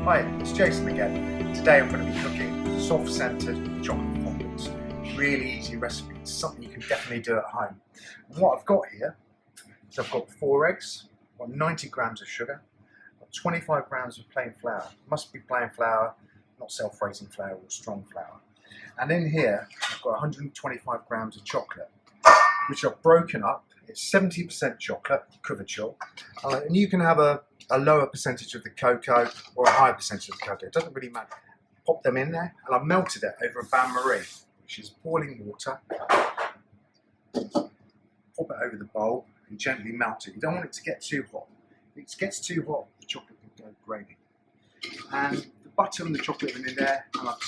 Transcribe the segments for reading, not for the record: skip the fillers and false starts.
Hi, it's Jason again. Today I'm going to be cooking soft-centered chocolate fondants. Really easy recipe. It's something you can definitely do at home. And what I've got here is I've got 4 eggs, I've got 90 grams of sugar, I've got 25 grams of plain flour. It must be plain flour, not self-raising flour or strong flour. And in here I've got 125 grams of chocolate, which I've broken up. It's 70% chocolate, couverture, and you can have a lower percentage of the cocoa or a higher percentage of the cocoa. It doesn't really matter. Pop them in there, and I've melted it over a bain-marie, which is boiling water. Pop it over the bowl and gently melt it. You don't want it to get too hot. If it gets too hot, the chocolate can go gravy. And the butter and the chocolate are in there, and I've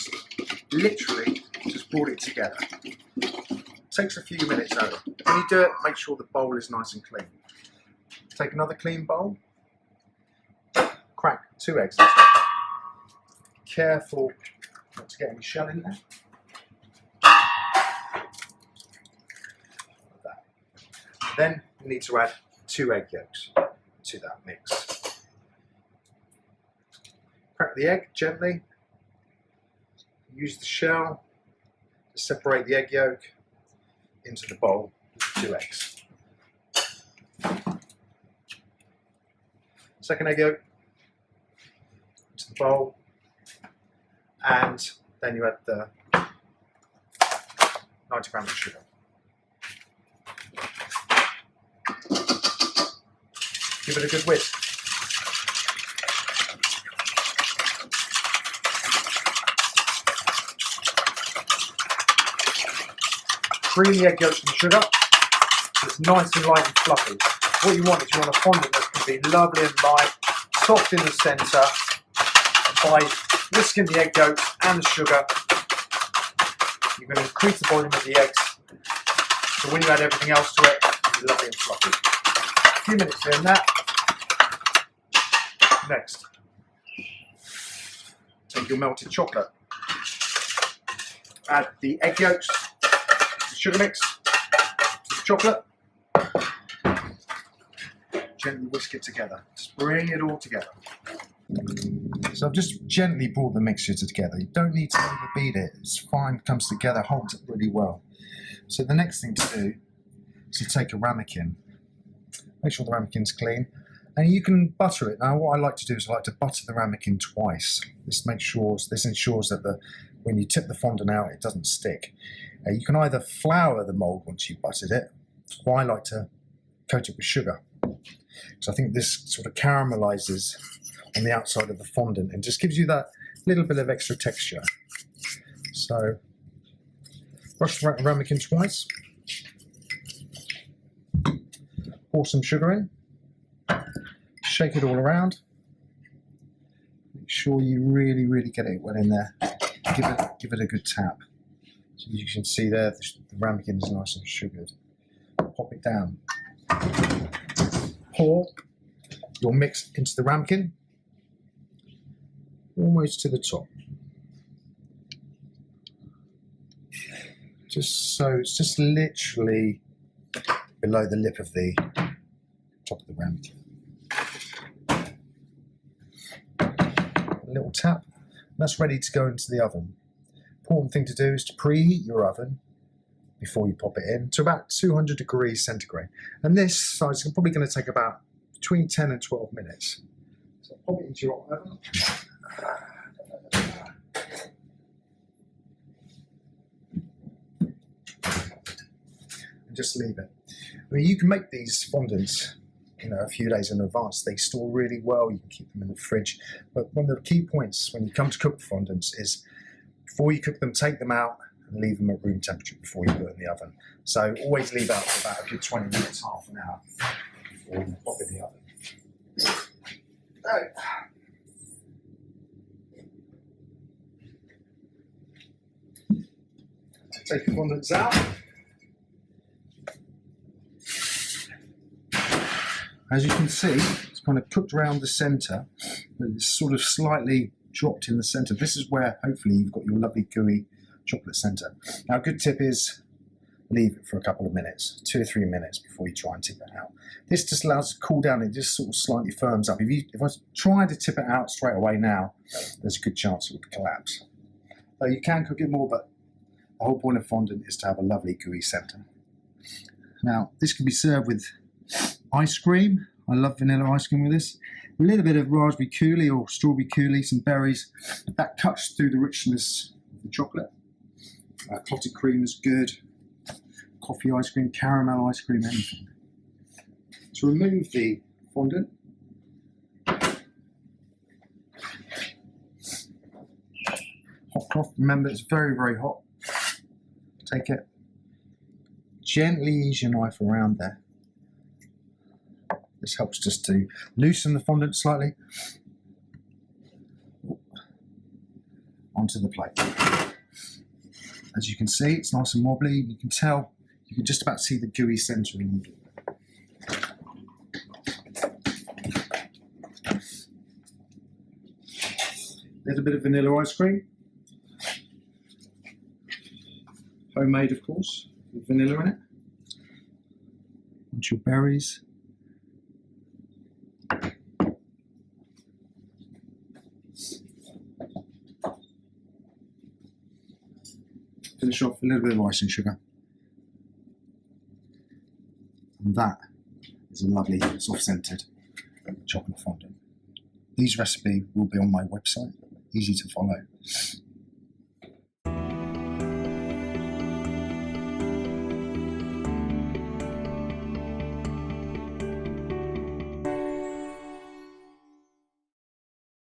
literally just brought it together. Takes a few minutes over. When you do it, make sure the bowl is nice and clean. Take another clean bowl, crack 2 eggs into it. Careful not to get any shell in there. Like that. Then you need to add 2 egg yolks to that mix. Crack the egg gently. Use the shell to separate the egg yolk into the bowl with 2 eggs. Second egg yolk into the bowl, and then you add the 90 grams of sugar. Give it a good whisk. Cream the egg yolks and sugar so it's nice and light and fluffy. What you want is you want a fondant that can be lovely and light, soft in the centre, and by whisking the egg yolks and the sugar, you're going to increase the volume of the eggs, so when you add everything else to it, it'll be lovely and fluffy. A few minutes doing that. Next, take your melted chocolate, add the egg yolks, sugar mix to the chocolate, gently whisk it together. Just bring it all together. So I've just gently brought the mixture together. You don't need to overbeat it. It's fine, it comes together, holds it really well. So the next thing to do is to take a ramekin. Make sure the ramekin's clean. And you can butter it. Now what I like to do is I like to butter the ramekin twice. This ensures that when you tip the fondant out, it doesn't stick. You can either flour the mould once you've buttered it, or I like to coat it with sugar. So I think this sort of caramelizes on the outside of the fondant and just gives you that little bit of extra texture. So brush the ramekin twice, pour some sugar in, shake it all around, make sure you really get it well in there, give it a good tap. So you can see there the ramekin is nice and sugared. Pop it down. Pour your mix into the ramekin, almost to the top. So it's just literally below the lip of the top of the ramekin. A little tap, and that's ready to go into the oven. Important thing to do is to preheat your oven before you pop it in to about 200 degrees centigrade. And this size is probably going to take about between 10 and 12 minutes. So pop it into your oven. And just leave it. I mean, you can make these fondants, a few days in advance. They store really well. You can keep them in the fridge. But one of the key points when you come to cook fondants is before you cook them, take them out and leave them at room temperature before you put it in the oven. So always leave out for about a good 20 minutes, half an hour before you pop it in the oven. Take the fondants out. As you can see, it's kind of cooked around the centre, but it's sort of slightly dropped in the centre. This is where hopefully you've got your lovely gooey chocolate centre. Now a good tip is leave it for a couple of minutes, 2 or 3 minutes before you try and tip it out. This just allows it to cool down, it just sort of slightly firms up. If I try to tip it out straight away now, there's a good chance it would collapse. You can cook it more, but the whole point of fondant is to have a lovely gooey centre. Now, this can be served with ice cream. I love vanilla ice cream with this. A little bit of raspberry coulis or strawberry coulis, some berries. That cuts through the richness of the chocolate. Clotted cream is good. Coffee ice cream, caramel ice cream, anything. To remove the fondant, hot cloth, remember it's very, very hot. Take it, gently ease your knife around there. This helps just to loosen the fondant slightly. Onto the plate. As you can see, it's nice and wobbly. You can tell, you can just about see the gooey centre in the middle. A little bit of vanilla ice cream. Homemade, of course, with vanilla in it. Want your berries. Finish off with a little bit of icing sugar. And that is a lovely soft-scented chocolate fondue. These recipes will be on my website, easy to follow.